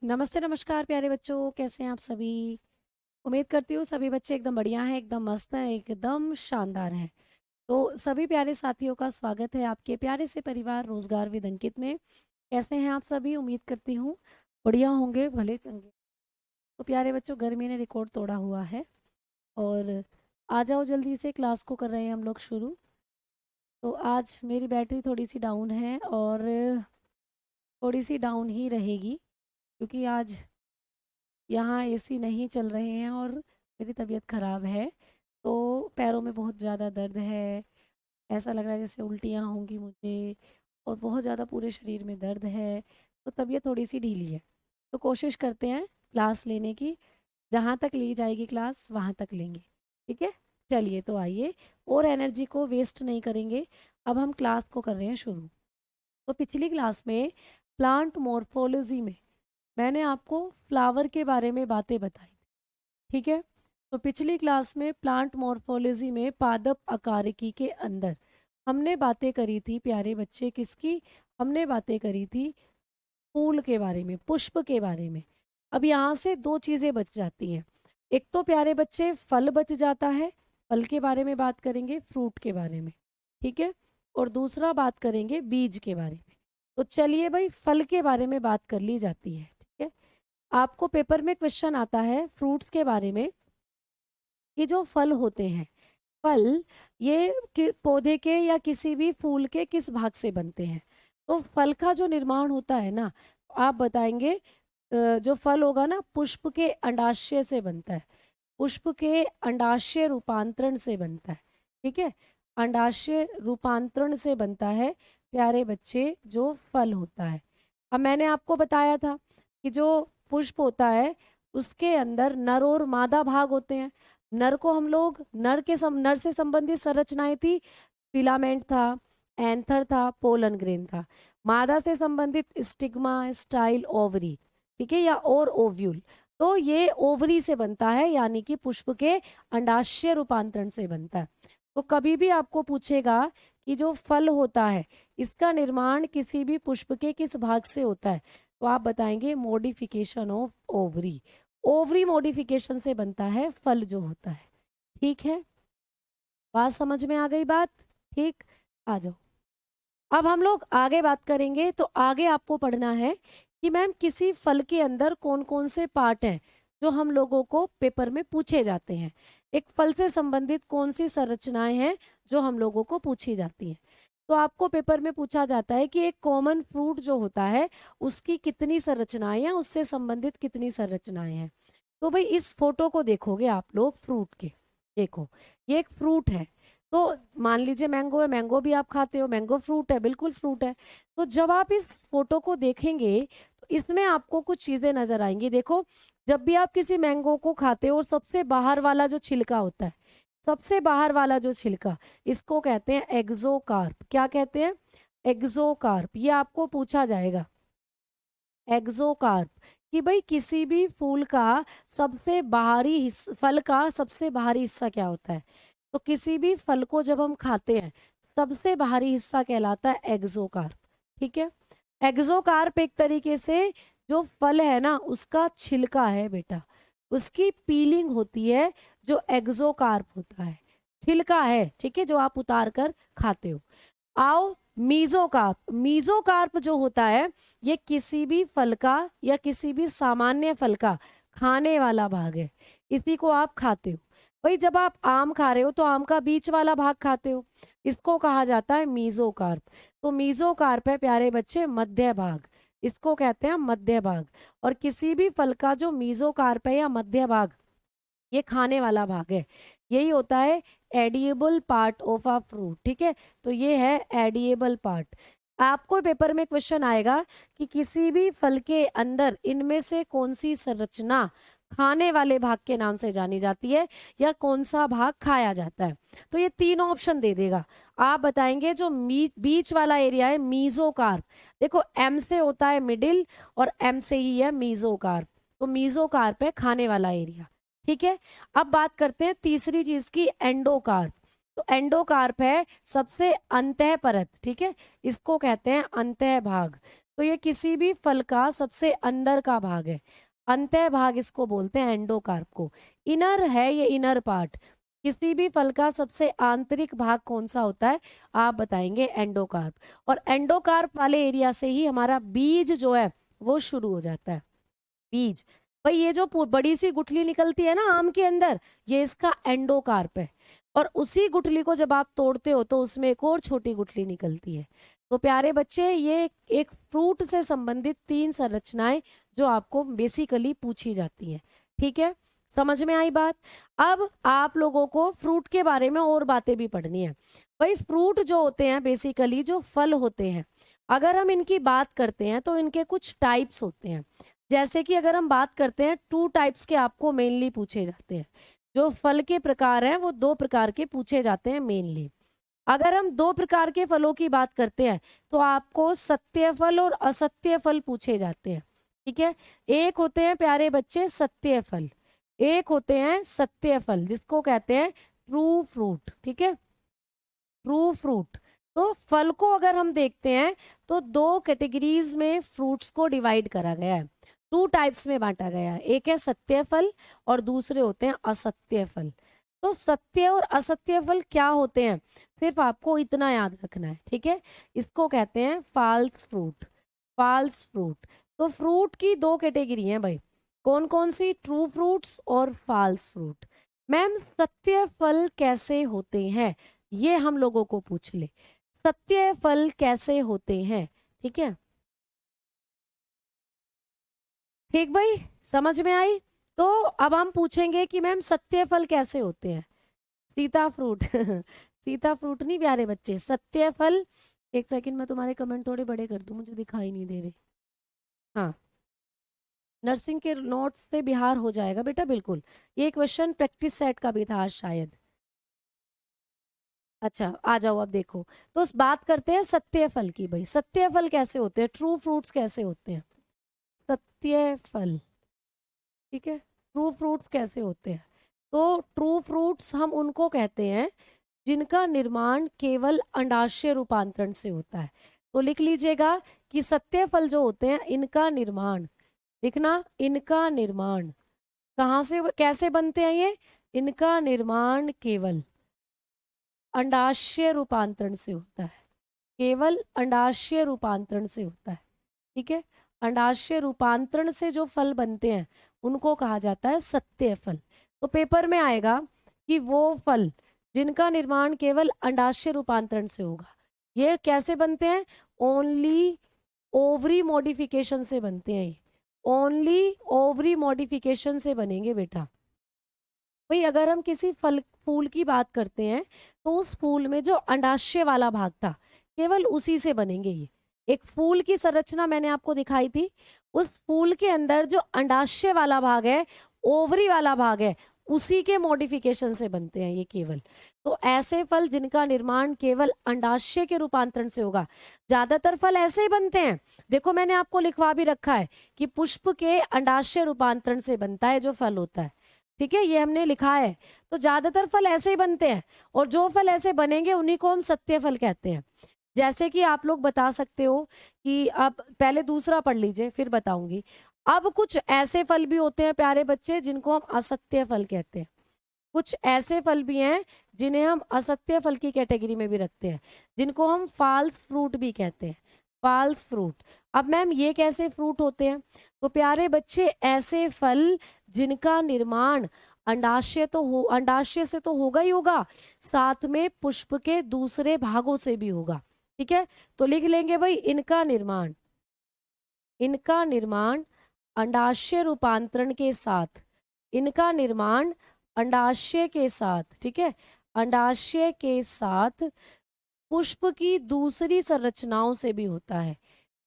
नमस्ते, नमस्कार प्यारे बच्चों, कैसे हैं आप सभी। उम्मीद करती हूँ सभी बच्चे एकदम बढ़िया हैं, एकदम मस्त हैं, एकदम शानदार हैं। तो सभी प्यारे साथियों का स्वागत है आपके प्यारे से परिवार रोजगार विद अंकित में। कैसे हैं आप सभी, उम्मीद करती हूँ बढ़िया होंगे, भले चंगे। तो प्यारे बच्चों, गर्मी ने रिकॉर्ड तोड़ा हुआ है और आ जाओ जल्दी से, क्लास को कर रहे हैं हम लोग शुरू। तो आज मेरी बैटरी थोड़ी सी डाउन है और थोड़ी सी डाउन ही रहेगी, क्योंकि आज यहाँ एसी नहीं चल रहे हैं और मेरी तबीयत ख़राब है। तो पैरों में बहुत ज़्यादा दर्द है, ऐसा लग रहा है जैसे उल्टियाँ होंगी मुझे, और बहुत ज़्यादा पूरे शरीर में दर्द है। तो तबीयत थोड़ी सी ढीली है। तो कोशिश करते हैं क्लास लेने की, जहाँ तक ली जाएगी क्लास वहाँ तक लेंगे। ठीक है, चलिए तो आइए, और एनर्जी को वेस्ट नहीं करेंगे। अब हम क्लास को कर रहे हैं शुरू। तो पिछली क्लास में प्लांट मॉर्फोलॉजी में मैंने आपको फ्लावर के बारे में बातें बताई। ठीक है, तो पिछली क्लास में प्लांट मॉर्फोलॉजी में पादप आकारिकी के अंदर हमने बातें करी थी प्यारे बच्चे, किसकी। हमने बातें करी थी फूल के बारे में, पुष्प के बारे में। अब यहाँ से दो चीजें बच जाती हैं। एक तो प्यारे बच्चे फल बच जाता है, फल के बारे में बात करेंगे, फ्रूट के बारे में। ठीक है, और दूसरा बात करेंगे बीज के बारे में। तो चलिए भाई, फल के बारे में बात कर ली जाती है। ठीक है, आपको पेपर में क्वेश्चन आता है फ्रूट्स के बारे में कि जो फल होते हैं, फल ये पौधे के या किसी भी फूल के किस भाग से बनते हैं। तो फल का जो निर्माण होता है ना, आप बताएंगे जो फल होगा ना, पुष्प के अंडाशय से बनता है, पुष्प के अंडाशय रूपांतरण से बनता है। ठीक है, अंडाशय रूपांतरण से बनता है प्यारे बच्चे जो फल होता है। अब मैंने आपको बताया था कि जो पुष्प होता है उसके अंदर नर और मादा भाग होते हैं। नर को हम लोग नर से संबंधित संरचनाएं थी, फिलामेंट था, एंथर था, पोलन ग्रेन था। मादा से संबंधित स्टिग्मा, स्टाइल, ओवरी। ठीक है, या और ओव्यूल। तो ये ओवरी से बनता है, यानी कि पुष्प के अंडाशय रूपांतरण से बनता है। तो कभी भी आपको पूछेगा कि जो फल होता है इसका निर्माण किसी भी पुष्प के किस भाग से होता है, तो आप बताएंगे modification of ovary. Ovary modification से बनता है फल जो होता है। ठीक है, बात समझ में आ गई बात। ठीक, आ जाओ। अब हम लोग आगे बात करेंगे। तो आगे आपको पढ़ना है कि मैम किसी फल के अंदर कौन कौन से पार्ट हैं जो हम लोगों को पेपर में पूछे जाते हैं। एक फल से संबंधित कौन सी संरचनाएं हैं जो हम लोगों को पूछी जाती हैं। तो आपको पेपर में पूछा जाता है कि एक कॉमन फ्रूट जो होता है उसकी कितनी संरचनाएं हैं, उससे संबंधित कितनी संरचनाएं हैं। तो भाई इस फोटो को देखोगे आप लोग फ्रूट के, देखो ये एक फ्रूट है। तो मान लीजिए मैंगो है, मैंगो भी आप खाते हो, मैंगो फ्रूट है, बिल्कुल फ्रूट है। तो जब आप इस फोटो को देखेंगे तो इसमें आपको कुछ चीजें नजर आएंगी। देखो, जब भी आप किसी मैंगो को खाते हो और सबसे बाहर वाला जो छिलका होता है, सबसे बाहर वाला जो छिलका, इसको कहते हैं एक्सोकार्प। क्या कहते हैं? एक्सोकार्प। ये आपको पूछा जाएगा, एक्सोकार्प, कि भाई किसी भी फूल का सबसे बाहरी फल का सबसे बाहरी हिस्सा क्या होता है। तो किसी भी फल को जब हम खाते हैं, सबसे बाहरी हिस्सा कहलाता है एक्सोकार्प। ठीक है, एक्सोकार्प एक तरीके से जो फल है ना उसका छिलका है बेटा, उसकी पीलिंग होती है, जो एक्सोकार्प होता है, छिलका है। ठीक है, जो आप उतार कर खाते हो। आओ मीजोकार्प। मीजोकार्प जो होता है ये किसी भी फल का या किसी भी सामान्य फल का खाने वाला भाग है, इसी को आप खाते हो। भाई जब आप आम खा रहे हो तो आम का बीच वाला भाग खाते हो, इसको कहा जाता है मीजोकार्प। तो मीजोकार्प है प्यारे बच्चे मध्य भाग, इसको कहते हैं मध्य भाग। और किसी भी फल का जो मीजोकार्प है या मध्य भाग, ये खाने वाला भाग है, यही होता है edible part of a fruit. ठीक है, तो ये है एडिएबल पार्ट। आपको पेपर में क्वेश्चन आएगा कि किसी भी फल के अंदर इनमें से कौन सी संरचना खाने वाले भाग के नाम से जानी जाती है, या कौन सा भाग खाया जाता है। तो ये तीन ऑप्शन दे देगा। आप बताएंगे जो बीच वाला एरिया है मीजोकार्प। देखो एम से होता है मिडिल और एम से ही है मीजोकार्प। तो मीजोकार्प है खाने वाला एरिया। ठीक है, अब बात करते हैं तीसरी चीज की, एंडोकार्प। तो एंडोकार्प है सबसे अंतः परत। ठीक है, इसको कहते हैं अंतः भाग। तो ये किसी भी फल का सबसे अंदर का भाग है, अंतः भाग इसको बोलते हैं एंडोकार्प को। इनर है ये इनर पार्ट। किसी भी फल का सबसे आंतरिक भाग कौन सा होता है, आप बताएंगे एंडोकार्प। और एंडोकार्प वाले एरिया से ही हमारा बीज जो है वो शुरू हो जाता है। बीज, भाई ये जो बड़ी सी गुठली निकलती है ना आम के अंदर, ये इसका एंडोकार्प है। और उसी गुठली को जब आप तोड़ते हो तो उसमें एक और छोटी गुठली निकलती है। तो प्यारे बच्चे, ये एक फ्रूट से संबंधित 3 संरचनाएं जो आपको बेसिकली पूछी जाती हैं। ठीक है, समझ में आई बात। अब आप लोगों को फ्रूट के बारे में और बातें भी पढ़नी है। भाई फ्रूट जो होते हैं बेसिकली जो फल होते हैं, अगर हम इनकी बात करते हैं तो इनके कुछ टाइप्स होते हैं। जैसे कि अगर हम बात करते हैं 2 टाइप्स के आपको मेनली पूछे जाते हैं। जो फल के प्रकार हैं वो 2 प्रकार के पूछे जाते हैं मेनली। अगर हम 2 प्रकार के फलों की बात करते हैं तो आपको सत्य फल और असत्य फल पूछे जाते हैं। ठीक है, एक होते हैं प्यारे बच्चे सत्य फल, एक होते हैं सत्य फल जिसको कहते हैं ट्रू फ्रूट। ठीक है, ट्रू फ्रूट। तो फल को अगर हम देखते हैं तो 2 कैटेगरीज में फ्रूट्स को डिवाइड करा गया है, 2 टाइप्स में बांटा गया है। एक है सत्य फल और दूसरे होते हैं असत्य फल। तो सत्य और असत्य फल क्या होते हैं, सिर्फ आपको इतना याद रखना है। ठीक है, इसको कहते हैं फाल्स फ्रूट। False fruit. तो फ्रूट की 2 कैटेगरी हैं भाई, कौन कौन सी, ट्रू फ्रूट्स और फाल्स फ्रूट। मैम सत्य फल कैसे होते हैं, ये हम लोगों को पूछ ले, सत्य फल कैसे होते हैं। ठीक है, ठीक भाई, समझ में आई। तो अब हम पूछेंगे कि मैम सत्य फल कैसे होते हैं। सीता फ्रूट सीता फ्रूट नहीं प्यारे बच्चे, सत्य फल। एक सेकंड में तुम्हारे कमेंट थोड़े बड़े कर दूं, मुझे दिखाई नहीं दे रहे। हाँ, नर्सिंग के नोट्स से बिहार हो जाएगा बेटा, बिल्कुल। ये क्वेश्चन प्रैक्टिस सेट का भी था आज शायद। अच्छा आ जाओ, अब देखो। तो इस बात करते हैं सत्य फल की। भाई सत्य फल कैसे होते हैं, ट्रू फ्रूट्स कैसे होते हैं। सत्य फल, ठीक है, ट्रू फ्रूट्स कैसे होते हैं। तो ट्रू फ्रूट्स हम उनको कहते हैं जिनका निर्माण केवल अंडाशय रूपांतरण से होता है। तो लिख लीजिएगा कि सत्य फल जो होते हैं इनका निर्माण, लिखना, इनका निर्माण कहाँ से कैसे बनते हैं ये, इनका निर्माण केवल अंडाशय रूपांतरण से होता है, केवल अंडाशय रूपांतरण से होता है। ठीक है, अंडाशय रूपांतरण से जो फल बनते हैं उनको कहा जाता है सत्य फल। तो पेपर में आएगा कि वो फल जिनका निर्माण केवल अंडाशय रूपांतरण से होगा, ये कैसे बनते हैं, ओनली ओवरी मॉडिफिकेशन से बनते हैं। ये ओनली ओवरी मॉडिफिकेशन से बनेंगे बेटा। भाई अगर हम किसी फल फूल की बात करते हैं तो उस फूल में जो अंडाशय वाला भाग था केवल उसी से बनेंगे। ये एक फूल की संरचना मैंने आपको दिखाई थी, उस फूल के अंदर जो अंडाशय वाला भाग है, ओवरी वाला भाग है, उसी के मॉडिफिकेशन से बनते हैं ये केवल। तो ऐसे फल जिनका निर्माण केवल अंडाशय के रूपांतरण से होगा, ज्यादातर फल ऐसे ही बनते हैं। देखो मैंने आपको लिखवा भी रखा है कि पुष्प के अंडाशय रूपांतरण से बनता है जो फल होता है। ठीक है, ये हमने लिखा है। तो ज्यादातर फल ऐसे ही बनते हैं और जो फल ऐसे बनेंगे उन्हीं को हम सत्य फल कहते हैं। जैसे कि आप लोग बता सकते हो कि अब पहले दूसरा पढ़ लीजिए फिर बताऊंगी। अब कुछ ऐसे फल भी होते हैं प्यारे बच्चे जिनको हम असत्य फल कहते हैं। कुछ ऐसे फल भी हैं जिन्हें हम असत्य फल की कैटेगरी में भी रखते हैं, जिनको हम फाल्स फ्रूट भी कहते हैं। False fruit. अब मैम ये कैसे फ्रूट होते हैं, तो प्यारे बच्चे ऐसे फल जिनका निर्माण अंडाशय तो हो, अंडाशय से तो होगा ही होगा, साथ में पुष्प के दूसरे भागों से भी होगा। ठीक है, तो लिख लेंगे भाई इनका निर्माण, इनका निर्माण अंडाशय रूपांतरण के साथ, इनका निर्माण अंडाशय के साथ, ठीक है, अंडाशय के साथ पुष्प की दूसरी संरचनाओं से भी होता है,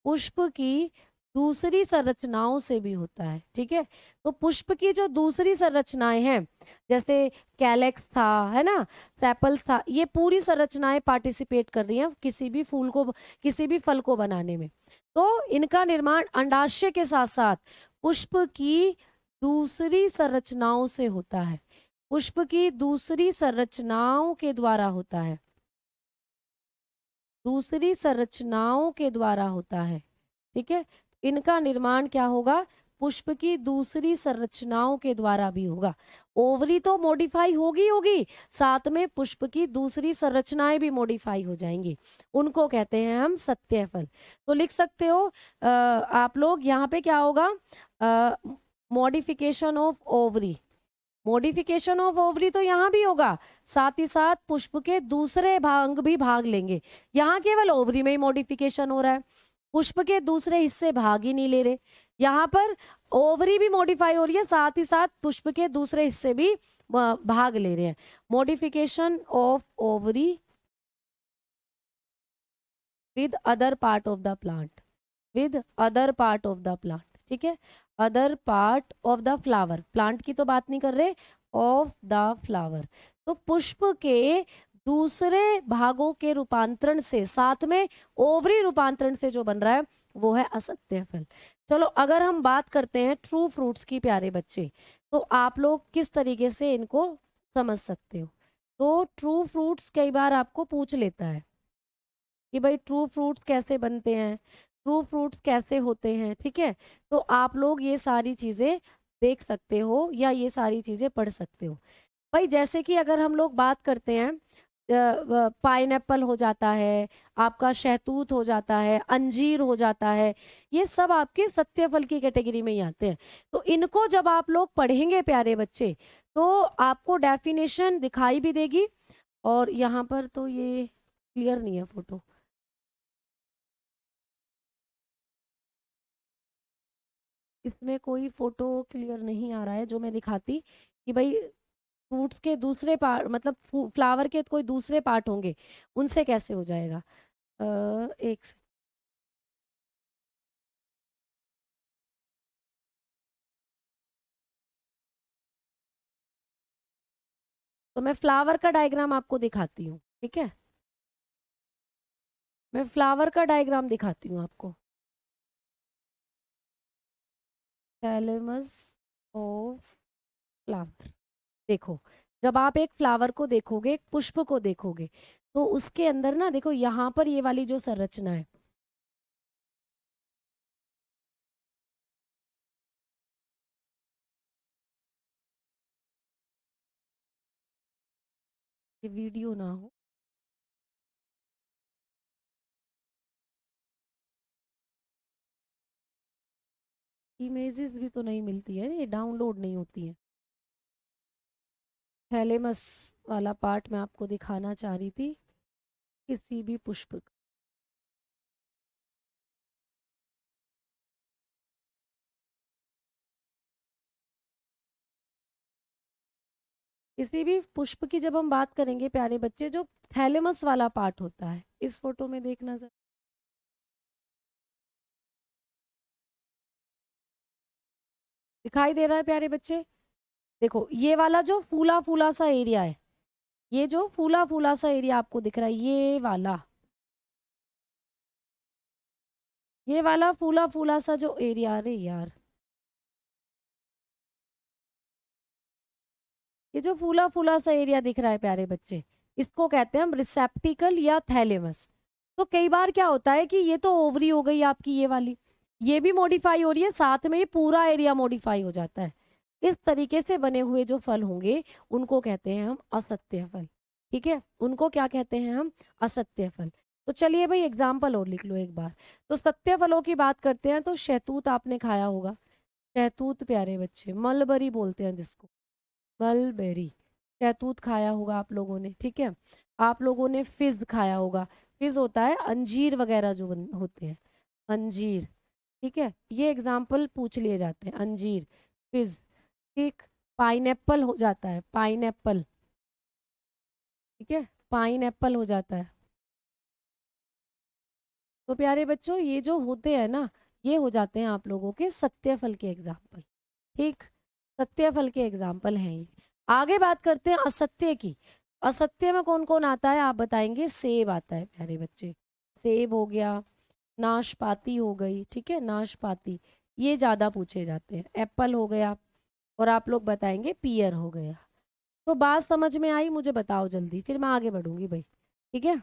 पुष्प की दूसरी संरचनाओं से भी होता है। ठीक है, तो पुष्प की जो दूसरी संरचनाएं हैं जैसे कैलेक्स था, है ना, सेपल्स था, ये पूरी संरचनाएं पार्टिसिपेट कर रही हैं किसी भी फूल को, किसी भी फल को बनाने में। तो इनका निर्माण अंडाशय के साथ साथ पुष्प की दूसरी संरचनाओं से होता है, पुष्प की दूसरी संरचनाओं के द्वारा होता है, दूसरी संरचनाओं के द्वारा होता है। ठीक है, इनका निर्माण क्या होगा, पुष्प की दूसरी संरचनाओं के द्वारा भी होगा। ओवरी तो मॉडिफाई होगी होगी, साथ में पुष्प की दूसरी संरचनाएं भी मॉडिफाई हो जाएंगी, उनको कहते हैं हम सत्यफल। तो लिख सकते हो आप लोग यहाँ पे क्या होगा, modification of ovary. Modification of ovary तो यहाँ भी होगा, साथ ही साथ पुष्प के दूसरे भाग भी भाग लेंगे। यहाँ केवल ओवरी में ही मॉडिफिकेशन हो रहा है, पुष्प के दूसरे हिस्से भाग ही नहीं ले रहे। यहाँ पर ओवरी भी मॉडिफाई हो रही है, साथ ही साथ पुष्प के दूसरे हिस्से भी भाग ले रहे हैं। Modification of ovary with other part of the plant, with other part of the plant, ठीक है, other part of the flower, plant की तो बात नहीं कर रहे, ऑफ द फ्लावर। तो पुष्प के दूसरे भागों के रूपांतरण से, साथ में ओवरी रूपांतरण से जो बन रहा है वो है असत्य फल। चलो अगर हम बात करते हैं ट्रू फ्रूट्स की प्यारे बच्चे, तो आप लोग किस तरीके से इनको समझ सकते हो। तो ट्रू फ्रूट्स कई बार आपको पूछ लेता है कि भाई ट्रू फ्रूट्स कैसे बनते हैं, ट्रू फ्रूट्स कैसे होते हैं, ठीक है। तो आप लोग ये सारी चीजें देख सकते हो या ये सारी चीजें पढ़ सकते हो। भाई जैसे कि अगर हम लोग बात करते हैं, पाइनएप्पल हो जाता है, आपका शहतूत हो जाता है, अंजीर हो जाता है, ये सब आपके सत्य फल की कैटेगरी में ही आते हैं। तो इनको जब आप लोग पढ़ेंगे प्यारे बच्चे, तो आपको डेफिनेशन दिखाई भी देगी। और यहाँ पर तो ये क्लियर नहीं है फोटो, इसमें कोई फोटो क्लियर नहीं आ रहा है जो मैं दिखाती कि भाई फ्रूट्स के दूसरे पार्ट, मतलब फ्लावर के कोई दूसरे पार्ट होंगे, उनसे कैसे हो जाएगा। एक तो मैं फ्लावर का डायग्राम आपको दिखाती हूँ, ठीक है, मैं फ्लावर का डायग्राम दिखाती हूँ आपको। थैलेमस ऑफ फ्लावर, देखो जब आप एक फ्लावर को देखोगे, एक पुष्प को देखोगे, तो उसके अंदर ना देखो यहाँ पर ये वाली जो संरचना है, ये वीडियो ना हो, इमेजेस भी तो नहीं मिलती है, ये डाउनलोड नहीं होती है। थैलेमस वाला पार्ट मैं आपको दिखाना चाह रही थी, किसी भी पुष्प का। किसी भी पुष्प की जब हम बात करेंगे प्यारे बच्चे, जो थैलेमस वाला पार्ट होता है, इस फोटो में देखना जरा, दिखाई दे रहा है प्यारे बच्चे। देखो ये वाला जो फूला फूला सा एरिया है, ये जो फूला फूला सा एरिया आपको दिख रहा है, ये वाला फूला फूला सा जो एरिया, अरे यार, ये जो फूला फूला सा एरिया दिख रहा है प्यारे बच्चे, इसको कहते हैं हम रिसेप्टिकल या थैलेमस। तो कई बार क्या होता है कि ये तो ओवरी हो गई आपकी, ये वाली, ये भी मॉडिफाई हो रही है, साथ में ये पूरा एरिया मॉडिफाई हो जाता है। इस तरीके से बने हुए जो फल होंगे उनको कहते हैं हम असत्य फल, ठीक है, उनको क्या कहते हैं हम, असत्य फल। तो चलिए भाई एग्जाम्पल और लिख लो एक बार। तो सत्य फलों की बात करते हैं तो शहतूत आपने खाया होगा, शहतूत प्यारे बच्चे, मलबरी बोलते हैं जिसको, मलबेरी, शहतूत खाया होगा आप लोगों ने, ठीक है। आप लोगों ने फिज खाया होगा, फिज होता है अंजीर वगैरह जो होते हैं, अंजीर, ठीक है, ये एग्जाम्पल पूछ लिए जाते हैं, अंजीर, फिज, ठीक। पाइनएप्पल हो जाता है, पाइनएप्पल, ठीक है, पाइनएप्पल हो जाता है। तो प्यारे बच्चों ये जो होते हैं ना, ये हो जाते हैं आप लोगों के सत्य फल के एग्जाम्पल, ठीक, सत्य फल के एग्जाम्पल हैं ये। आगे बात करते हैं असत्य की। असत्य में कौन कौन आता है आप बताएंगे, सेब आता है प्यारे बच्चे, सेब हो गया, नाशपाती हो गई, ठीक है, नाशपाती, ये ज्यादा पूछे जाते हैं, एप्पल हो गया, और आप लोग बताएंगे पियर हो गया। तो बात समझ में आई, मुझे बताओ जल्दी, फिर मैं आगे बढ़ूंगी भाई, ठीक है।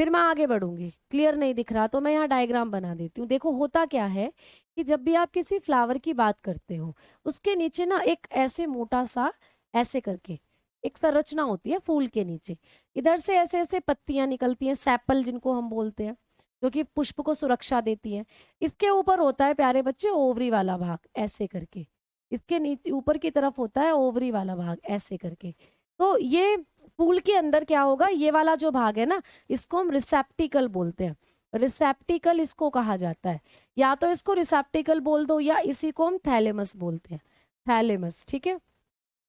फिर मैं आगे बढ़ूंगी। क्लियर नहीं दिख रहा तो मैं यहाँ डायग्राम बना देती हूँ। देखो होता क्या है कि जब भी आप किसी फ्लावर की बात करते हो, उसके नीचे ना एक ऐसे मोटा सा, ऐसे करके एक संरचना होती है फूल के नीचे। इधर से ऐसे ऐसे पत्तियां निकलती हैं, सेपल जिनको हम बोलते हैं, जो कि पुष्प को सुरक्षा देती है। इसके ऊपर होता है प्यारे बच्चे ओवरी वाला भाग, ऐसे करके। इसके नीचे ऊपर की तरफ होता है ओवरी वाला भाग, ऐसे करके। तो ये फूल के अंदर क्या होगा, ये वाला जो भाग है ना, इसको हम रिसेप्टिकल बोलते हैं। रिसेप्टिकल इसको कहा जाता है। या तो इसको रिसेप्टिकल बोल दो, या इसी को हम थैलेमस बोलते हैं। थैलेमस, ठीक है,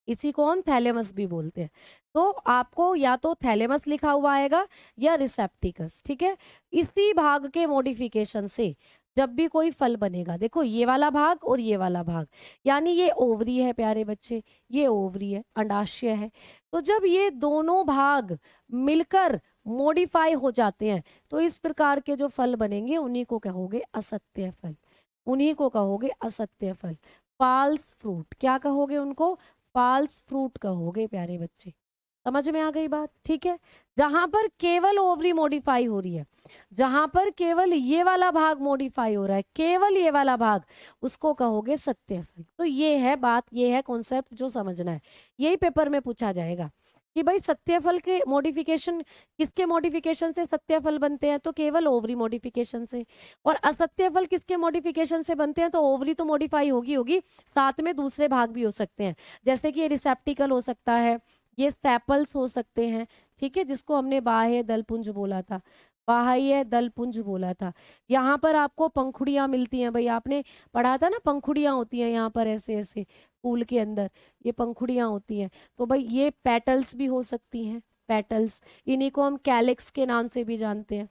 इसी को हम थैलेमस भी बोलते हैं। तो आपको या तो थैलेमस लिखा हुआ आएगा या रिसेप्टिकस, ठीक है। इसी भाग के मॉडिफिकेशन से जब भी कोई फल बनेगा, देखो ये वाला भाग और ये वाला भाग, यानी ये ओवरी है प्यारे बच्चे, ये ओवरी है, अंडाशय है। तो जब ये दोनों भाग मिलकर मॉडिफाई हो जाते हैं, तो इस प्रकार के जो फल बनेंगे उन्हीं को कहोगे असत्य फल। उन्हीं को कहोगे असत्य फल, फॉल्स फ्रूट। क्या कहोगे उनको? फॉल्स फ्रूट कहोगे प्यारे बच्चे। समझ में आ गई बात? ठीक है। जहां पर केवल ओवरी मॉडिफाई हो रही है, जहां पर केवल ये वाला भाग मॉडिफाई हो रहा है, केवल ये वाला भाग, उसको कहोगे सत्य फल। तो ये है बात, ये है कॉन्सेप्ट जो समझना है। यही पेपर में पूछा जाएगा कि भाई सत्य फल के मॉडिफिकेशन, किसके मॉडिफिकेशन से सत्य फल बनते हैं? तो केवल ओवरी मॉडिफिकेशन से। और असत्य फल किसके मॉडिफिकेशन से बनते हैं? तो ओवरी तो मॉडिफाई होगी होगी, साथ में दूसरे भाग भी हो सकते हैं, जैसे कि ये रिसेप्टिकल हो सकता है, ये सेपल्स हो सकते हैं, ठीक है, जिसको हमने बाह्य दलपुंज बोला था, बाह्य दलपुंज बोला था। यहाँ पर आपको पंखुड़ियां मिलती हैं, भाई आपने पढ़ा था ना, पंखुड़ियां होती हैं यहाँ पर ऐसे ऐसे फूल के अंदर, ये पंखुड़ियां होती हैं। तो भाई ये पेटल्स भी हो सकती हैं, पेटल्स। इन्हीं को हम कैलिक्स के नाम से भी जानते हैं,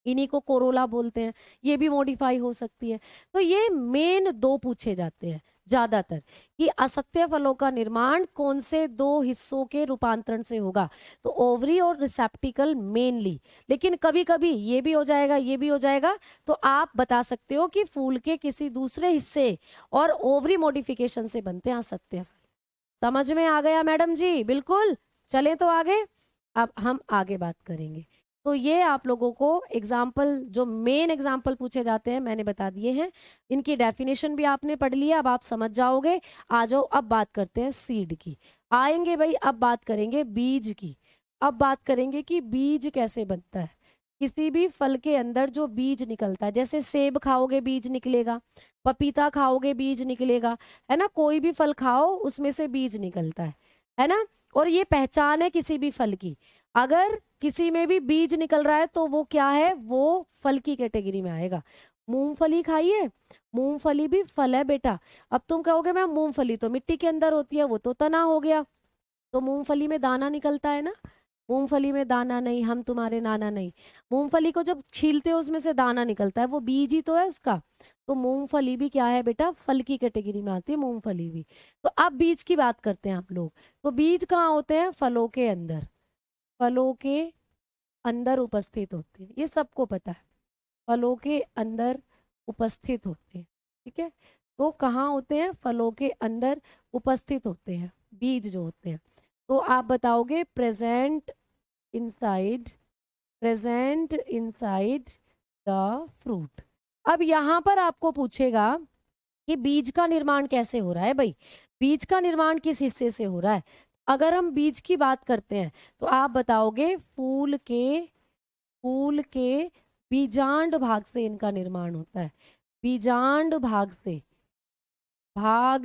इन्हीं को कोरोला बोलते हैं। ये भी मॉडिफाई हो सकती है। तो ये मेन दो पूछे जाते हैं ज्यादातर, कि असत्य फलों का निर्माण कौन से दो हिस्सों के रूपांतरण से होगा? तो ओवरी और रिसेप्टिकल मेनली, लेकिन कभी कभी ये भी हो जाएगा, ये भी हो जाएगा। तो आप बता सकते हो कि फूल के किसी दूसरे हिस्से और ओवरी मॉडिफिकेशन से बनते हैं असत्य फल। समझ में आ गया मैडम जी? बिल्कुल। चले तो आगे, अब हम आगे बात करेंगे। तो ये आप लोगों को एग्जाम्पल, जो मेन एग्जाम्पल पूछे जाते हैं मैंने बता दिए हैं। इनकी डेफिनेशन भी आपने पढ़ लिया, अब आप समझ जाओगे। आ जाओ, अब बात करते हैं सीड की। आएंगे भाई, अब बात करेंगे बीज की। अब बात करेंगे कि बीज कैसे बनता है। किसी भी फल के अंदर जो बीज निकलता है, जैसे सेब खाओगे बीज निकलेगा, पपीता खाओगे बीज निकलेगा, है ना। कोई भी फल खाओ उसमें से बीज निकलता है ना। और ये पहचान है किसी भी फल की, अगर किसी में भी बीज निकल रहा है तो वो क्या है? वो फल की कैटेगरी में आएगा। मूंगफली खाइए, मूंगफली भी फल है बेटा। अब तुम कहोगे मैम मूंगफली तो मिट्टी के अंदर होती है, वो तो तना हो गया। तो मूंगफली में दाना निकलता है ना, मूंगफली में दाना नहीं, हम तुम्हारे नाना नहीं। मूंगफली को जब छीलते हो उसमें से दाना निकलता है, वो बीज ही तो है उसका। तो मूंगफली भी क्या है बेटा? फल की कैटेगरी में आती है मूंगफली भी। तो अब बीज की बात करते हैं आप लोग। तो बीज कहाँ होते हैं? फलों के अंदर, फलों के अंदर उपस्थित होते हैं, ये सबको पता है। फलों के अंदर उपस्थित होते हैं, ठीक है। तो कहाँ होते हैं? फलों के अंदर उपस्थित होते हैं बीज जो होते हैं। तो आप बताओगे present inside, present inside the fruit. अब यहाँ पर आपको पूछेगा कि बीज का निर्माण कैसे हो रहा है भाई, बीज का निर्माण किस हिस्से से हो रहा है। अगर हम बीज की बात करते हैं तो आप बताओगे फूल के बीजांड भाग से इनका निर्माण होता है। बीजांड भाग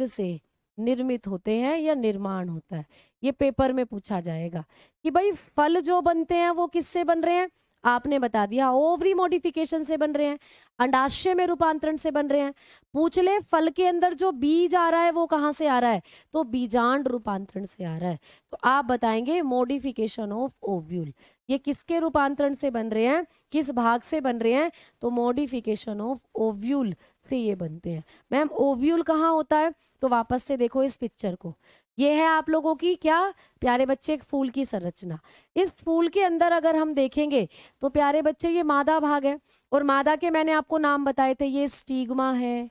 से निर्मित होते हैं या निर्माण होता है। ये पेपर में पूछा जाएगा कि भाई फल जो बनते हैं वो किससे बन रहे हैं? आपने बता दिया ओवरी मॉडिफिकेशन से बन रहे हैं, अंडाशय में रूपांतरण से बन रहे हैं। पूछ ले फल के अंदर जो बीज आ रहा है वो कहाँ से आ रहा है? तो बीजांड रूपांतरण से आ रहा है। तो आप बताएंगे मॉडिफिकेशन ऑफ ओव्यूल। ये किसके रूपांतरण से बन रहे हैं, किस भाग से बन रहे हैं? तो मॉडिफिकेशन ऑफ ओव्यूल से ये बनते हैं। मैम ओव्यूल कहाँ होता है? तो वापस से देखो इस पिक्चर को, ये है आप लोगों की क्या प्यारे बच्चे, एक फूल की संरचना। इस फूल के अंदर अगर हम देखेंगे तो प्यारे बच्चे ये मादा भाग है, और मादा के मैंने आपको नाम बताए थे, ये स्टिग्मा है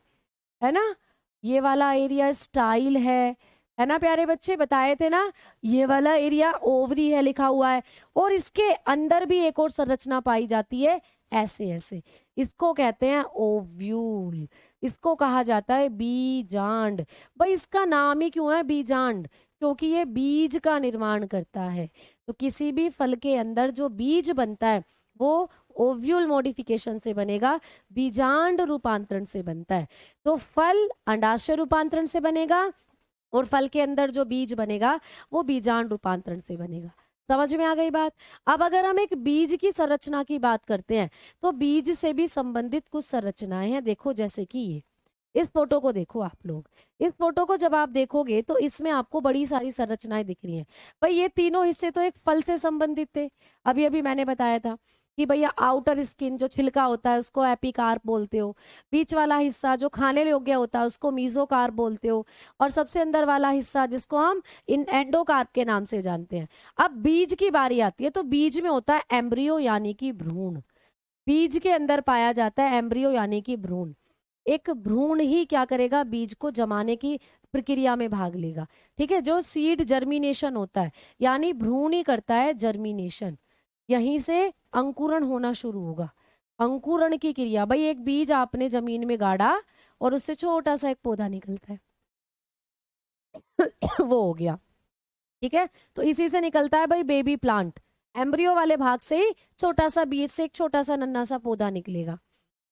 ना, ये वाला एरिया स्टाइल है है ना प्यारे बच्चे, बताए थे ना, ये वाला एरिया ओवरी है लिखा हुआ है, और इसके अंदर भी एक और संरचना पाई जाती है, ऐसे ऐसे, इसको कहते हैं ओव्यूल, इसको कहा जाता है बीजांड। भाई इसका नाम ही क्यों है बीजांड, क्योंकि ये बीज का निर्माण करता है। तो किसी भी फल के अंदर जो बीज बनता है वो ओव्यूल मॉडिफिकेशन से बनेगा, बीजांड रूपांतरण से बनता है। तो फल अंडाशय रूपांतरण से बनेगा, और फल के अंदर जो बीज बनेगा वो बीजांड रूपांतरण से बनेगा। समझ में आ गई बात। अब अगर हम एक बीज की संरचना की बात करते हैं, तो बीज से भी संबंधित कुछ संरचनाएं हैं। देखो जैसे कि ये, इस फोटो को देखो आप लोग, इस फोटो को जब आप देखोगे तो इसमें आपको बड़ी सारी संरचनाएं दिख रही हैं। भाई ये तीनों हिस्से तो एक फल से संबंधित थे, अभी अभी मैंने बताया था कि भैया आउटर स्किन जो छिलका होता है उसको एपिकार्प बोलते हो, बीच वाला हिस्सा जो खाने योग्य होता है उसको मीजोकार्प बोलते हो, और सबसे अंदर वाला हिस्सा जिसको हम इन एंडोकार्प के नाम से जानते हैं। अब बीज की बारी आती है, तो बीज में होता है एम्ब्रियो यानी कि भ्रूण, बीज के अंदर पाया जाता है एम्ब्रियो यानी कि भ्रूण। एक भ्रूण ही क्या करेगा, बीज को जमाने की प्रक्रिया में भाग लेगा। ठीक है, जो सीड जर्मिनेशन होता है, यानी भ्रूण ही करता है जर्मिनेशन, यहीं से अंकुरण होना शुरू होगा। अंकुरण की क्रिया, भाई एक बीज आपने जमीन में गाड़ा और उससे छोटा सा एक पौधा निकलता है वो हो गया। ठीक है, तो इसी से निकलता है भाई बेबी प्लांट, एम्ब्रियो वाले भाग से ही छोटा सा बीज से एक छोटा सा नन्हा सा पौधा निकलेगा।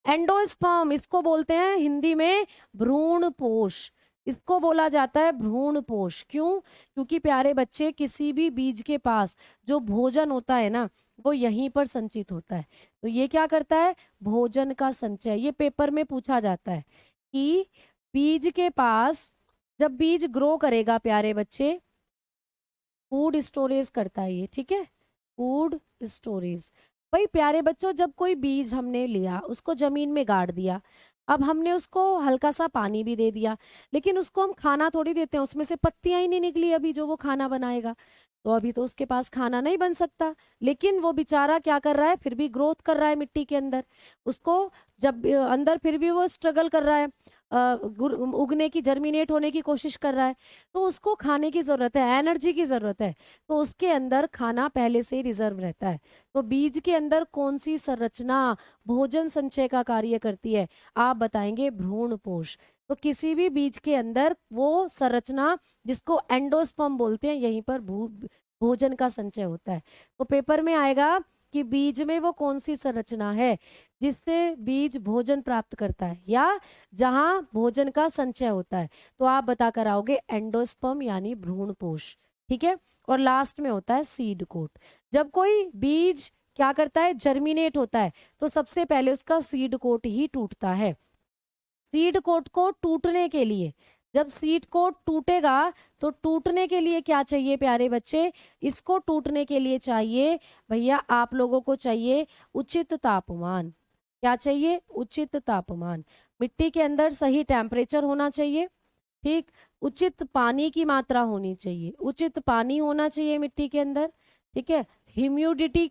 एंडोस्पर्म इसको बोलते हैं हिंदी में भ्रूण पोष, इसको बोला जाता है भ्रूण पोष। क्यों? क्योंकि प्यारे बच्चे किसी भी बीज के पास जो भोजन होता है ना वो यहीं पर संचित होता है। तो ये क्या करता है, भोजन का संचय। ये पेपर में पूछा जाता है कि बीज के पास जब बीज ग्रो करेगा प्यारे बच्चे, फूड स्टोरेज करता है ये। ठीक है, फूड स्टोरेज। भाई प्यारे बच्चों, जब कोई बीज हमने लिया उसको जमीन में गाड़ दिया, अब हमने उसको हल्का सा पानी भी दे दिया, लेकिन उसको हम खाना थोड़ी देते हैं, उसमें से पत्तियां ही नहीं निकली अभी जो वो खाना बनाएगा, तो अभी तो उसके पास खाना नहीं बन सकता। लेकिन वो बेचारा क्या कर रहा है, फिर भी ग्रोथ कर रहा है मिट्टी के अंदर, उसको जब अंदर फिर भी वो स्ट्रगल कर रहा है, उगने की, जर्मिनेट होने की कोशिश कर रहा है, तो उसको खाने की जरूरत है, एनर्जी की जरूरत है, तो उसके अंदर खाना पहले से ही रिजर्व रहता है। तो बीज के अंदर कौन सी संरचना भोजन संचय का कार्य करती है, आप बताएंगे भ्रूण पोष। तो किसी भी बीज के अंदर वो संरचना जिसको एंडोस्पर्म बोलते हैं, यहीं पर भोजन का संचय होता है। तो पेपर में आएगा कि बीज में वो कौन सी संरचना है जिससे बीज भोजन प्राप्त करता है, या जहां भोजन का संचय होता है, तो आप बताकर आओगे एंडोस्पर्म यानी भ्रूणपोष। ठीक है, और लास्ट में होता है सीड कोट। जब कोई बीज क्या करता है, जर्मिनेट होता है, तो सबसे पहले उसका सीड कोट ही टूटता है। सीड कोट को टूटने के लिए, जब सीड कोट टूटेगा तो टूटने के लिए क्या चाहिए प्यारे बच्चे, इसको टूटने के लिए चाहिए भैया आप लोगों को चाहिए उचित तापमान। क्या चाहिए, उचित तापमान। मिट्टी के अंदर सही टेम्परेचर होना चाहिए, ठीक, उचित पानी की मात्रा होनी चाहिए, उचित पानी होना चाहिए मिट्टी के अंदर। ठीक है, ह्यूमिडिटी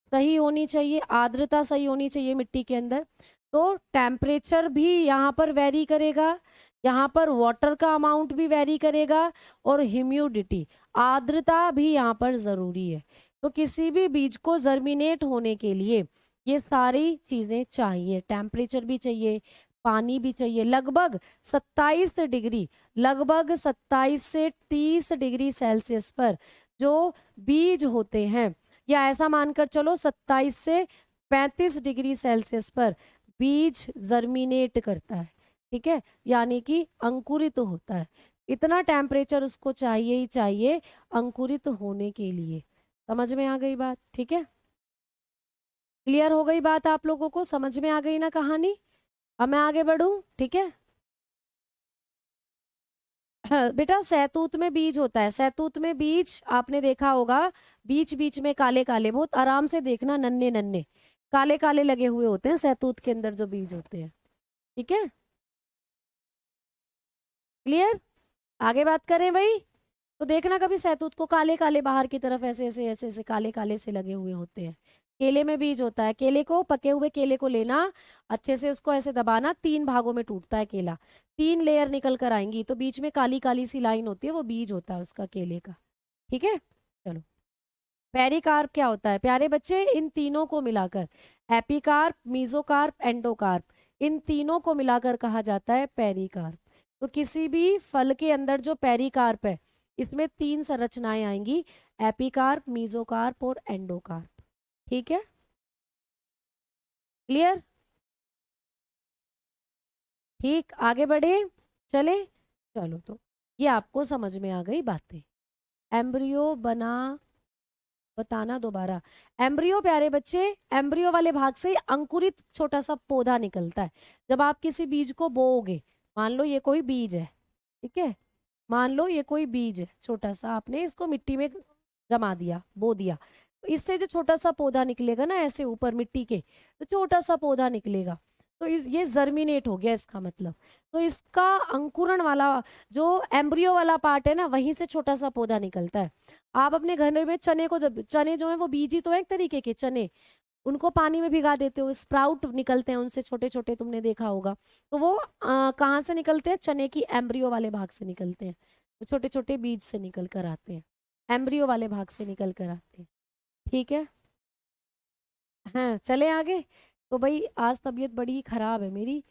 सही होनी चाहिए, आर्द्रता सही होनी चाहिए मिट्टी के अंदर। तो टेम्परेचर भी यहाँ पर वेरी करेगा, यहाँ पर वाटर का अमाउंट भी वेरी करेगा, और ह्यूमिडिटी, आर्द्रता भी यहाँ पर जरूरी है। तो किसी भी बीज को जर्मिनेट होने के लिए ये सारी चीजें चाहिए, टेम्परेचर भी चाहिए, पानी भी चाहिए। लगभग 27 डिग्री, लगभग 27 से 30 डिग्री सेल्सियस पर जो बीज होते हैं, या ऐसा मानकर चलो 27 से 35 डिग्री सेल्सियस पर बीज जर्मिनेट करता है। ठीक है, यानी कि अंकुरित होता है। इतना टेम्परेचर उसको चाहिए ही चाहिए अंकुरित होने के लिए। समझ में आ गई बात? ठीक है, क्लियर हो गई बात आप लोगों को, समझ में आ गई ना कहानी? अब मैं आगे बढ़ूं? ठीक है बेटा, सहतूत में बीज होता है, सहतूत में बीज आपने देखा होगा, बीच बीच में काले काले, बहुत आराम से देखना, नन्हे नन्हे काले काले लगे हुए होते हैं सहतूत के अंदर जो बीज होते हैं। ठीक है, क्लियर? आगे बात करें भाई। तो देखना कभी सहतूत को काले काले बाहर की तरफ ऐसे ऐसे ऐसे ऐसे काले काले से लगे हुए होते हैं, केले में बीज होता है। केले को, पके हुए केले को लेना, अच्छे से उसको ऐसे दबाना, 3 भागों में टूटता है केला, 3 लेयर निकल कर आएंगी, तो बीच में काली काली सी लाइन होती है, वो बीज होता है उसका, केले का। ठीक है, चलो। पेरिकार्प क्या होता है प्यारे बच्चे? इन तीनों को मिलाकर, एपिकार्प, मीजोकार्प, एंडोकार्प, इन तीनों को मिलाकर कहा जाता है पेरिकार्प। तो किसी भी फल के अंदर जो पेरिकार्प है, इसमें 3 संरचनाएं आएंगी, एपिकार्प, मीजोकार्प और एंडोकार्प। ठीक है, क्लियर? ठीक, आगे बढ़े, चले, चलो। तो ये आपको समझ में आ गई बातें। एम्ब्रियो बना, बताना दोबारा। एम्ब्रियो प्यारे बच्चे, एम्ब्रियो वाले भाग से अंकुरित छोटा सा पौधा निकलता है। जब आप किसी बीज को बोओगे, मान लो ये कोई बीज है, ठीक है, मान लो ये कोई बीज है छोटा सा, आपने इसको मिट्टी में जमा दिया, बो दिया, तो इससे जो छोटा सा पौधा निकलेगा ना, ऐसे ऊपर मिट्टी के, तो छोटा सा पौधा निकलेगा, तो ये जर्मिनेट हो गया इसका मतलब। तो इसका अंकुरण वाला जो एम्ब्रियो वाला पार्ट है ना, वहीं से छोटा सा पौधा निकलता है। आप अपने घर में चने को, जब चने जो है वो बीज ही तो है एक तरीके के चने, उनको पानी में भिगा देते हो, स्प्राउट निकलते हैं उनसे, छोटे छोटे, तुमने देखा होगा। तो वो कहाँ से निकलते हैं? चने की एम्ब्रियो वाले भाग से निकलते हैं, तो छोटे छोटे बीज से निकल कर आते हैं, एम्ब्रियो वाले भाग से निकल कर आते हैं। ठीक है, हाँ, चले आगे। तो भाई आज तबीयत बड़ी खराब है मेरी,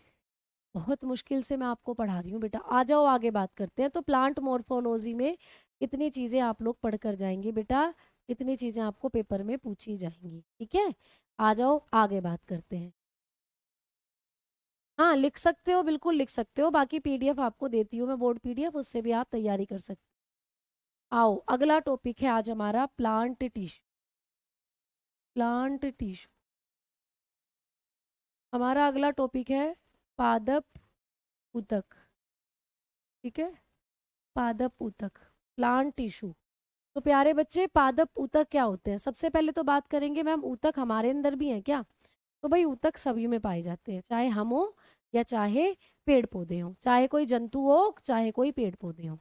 बहुत मुश्किल से मैं आपको पढ़ा रही हूँ बेटा। आ जाओ आगे बात करते हैं। तो प्लांट मोर्फोलॉजी में इतनी चीजें आप लोग पढ़ कर जाएंगे बेटा, इतनी चीजें आपको पेपर में पूछी जाएंगी। ठीक है, आ जाओ आगे बात करते हैं। हाँ, लिख सकते हो, बिल्कुल लिख सकते हो, बाकी पीडीएफ आपको देती हूँ मैं, बोर्ड पीडीएफ, उससे भी आप तैयारी कर सकते हो। आओ, अगला टॉपिक है आज हमारा प्लांट टिश्यू। प्लांट टिश्यू हमारा अगला टॉपिक है, पादप ऊतक। ठीक है, पादप ऊतक, प्लांट टिश्यू। तो प्यारे बच्चे, पादप ऊतक क्या होते हैं? सबसे पहले तो बात करेंगे मैम, ऊतक हमारे अंदर भी है क्या? तो भाई ऊतक सभी में पाए जाते हैं, चाहे हम हो या चाहे पेड़ पौधे हों, चाहे कोई जंतु हो चाहे कोई पेड़ पौधे हों।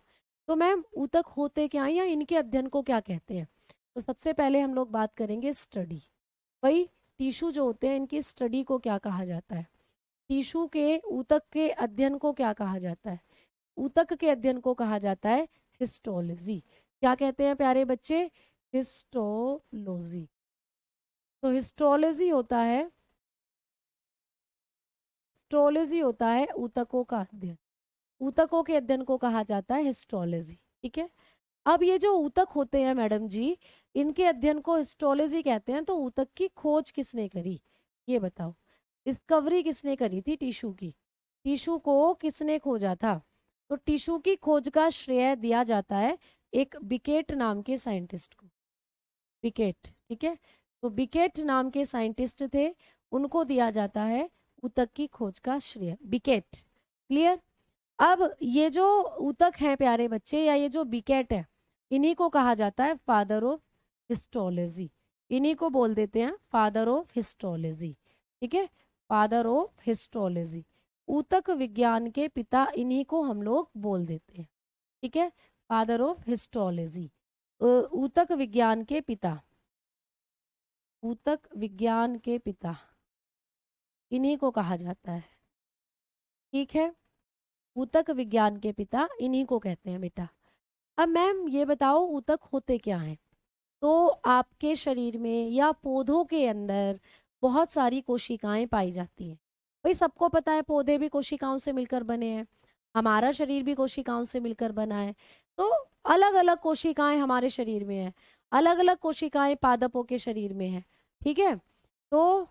तो मैम ऊतक होते क्या हैं या इनके अध्ययन को क्या कहते हैं? तो सबसे पहले हम लोग बात करेंगे स्टडी। भाई टिश्यू जो होते हैं, इनकी स्टडी को क्या कहा जाता है? टिश्यू के, ऊतक के अध्ययन को क्या कहा जाता है? ऊतक के अध्ययन को कहा जाता है हिस्टोलॉजी। क्या कहते हैं प्यारे बच्चे? हिस्टोलॉजी। तो हिस्टोलॉजी होता है, हिस्टोलॉजी होता है ऊतकों का अध्ययन। ऊतकों के अध्ययन को कहा जाता है हिस्टोलॉजी। ठीक है, अब ये जो ऊतक होते हैं मैडम जी, इनके अध्ययन को हिस्टोलॉजी कहते हैं। तो ऊतक की खोज किसने करी, ये बताओ? डिस्कवरी किसने करी थी टिश्यू की? टिश्यू को किसने खोजा था? तो टिश्यू की खोज का श्रेय दिया जाता है एक बिकेट नाम के साइंटिस्ट को। बिकेट, ठीक है, तो बिकेट नाम के साइंटिस्ट थे, उनको दिया जाता है ऊतक की खोज का श्रेय, बिकेट। क्लियर? अब ये जो ऊतक हैं प्यारे बच्चे, या ये जो बिकेट है, इन्हीं को कहा जाता है फादर ऑफ हिस्टोलॉजी। इन्हीं को बोल देते हैं फादर ऑफ हिस्टोलॉजी। ठीक है, फादर ऑफ हिस्टोलॉजी, ऊतक विज्ञान के पिता, इन्हीं को हम लोग बोल देते हैं। ठीक है, फादर ऑफ हिस्टोलॉजी, ऊतक विज्ञान के पिता, ऊतक विज्ञान के पिता, इन्हीं को कहा जाता है। ठीक है, ऊतक विज्ञान के पिता, इन्हीं को कहते हैं बेटा। अब मैम ये बताओ ऊतक होते क्या हैं? तो आपके शरीर में या पौधों के अंदर बहुत सारी कोशिकाएं पाई जाती हैं। भाई सबको पता है पौधे भी कोशिकाओं से मिलकर बने हैं, हमारा शरीर भी कोशिकाओं से मिलकर बना है। तो अलग अलग कोशिकाएं हमारे शरीर में है, अलग अलग कोशिकाएं पादपों के शरीर में है। ठीक है, तो